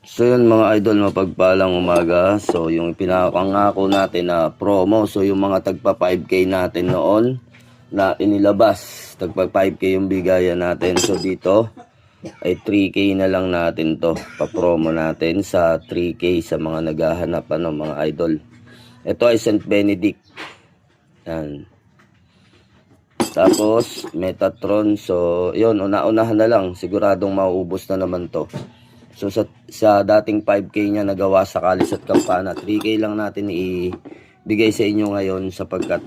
So yun mga idol, mapagpalang umaga. So yung pinapangako natin na promo, so yung mga tagpa 5k natin noon na inilabas, tagpa 5k yung bigayan natin. So dito ay 3k na lang natin to, pa-promo natin sa 3k sa mga naghahanap mga idol. Ito ay St. Benedict. Yan. Tapos Metatron. So yun, una-unahan na lang, siguradong mauubos na naman to. So sa dating 5k niya nagawa sa Kalis at Campana, 3k lang natin ibigay sa inyo ngayon sapagkat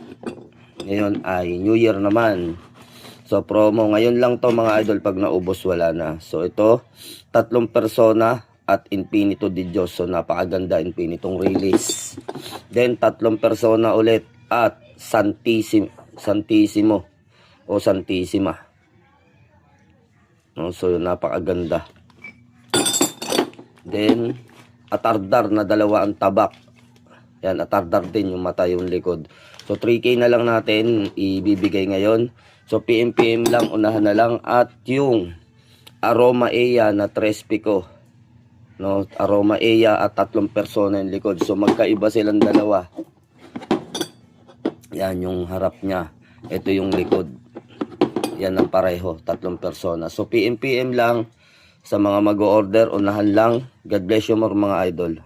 ngayon ay New Year naman. So promo ngayon lang to mga idol, pag naubos wala na. So ito, 3 persona at Infinito di Diyos. So napakaganda, Infinitong release. Then 3 persona ulit at Santissimo o Santissima. No, so napakaganda. Then Atardar na 2 ang tabak. Yan, Atardar din yung mata, yung likod. So 3k na lang natin ibibigay ngayon. So PM lang, unahan na lang. At yung Aroma Eya na 3 pico, no, Aroma Eya at 3 persona yung likod. So magkaiba silang dalawa. Yan yung harap niya, ito yung likod. Yan ang pareho, 3 persona. So PM lang sa mga mag-order, unahan lang. God bless you more mga idol.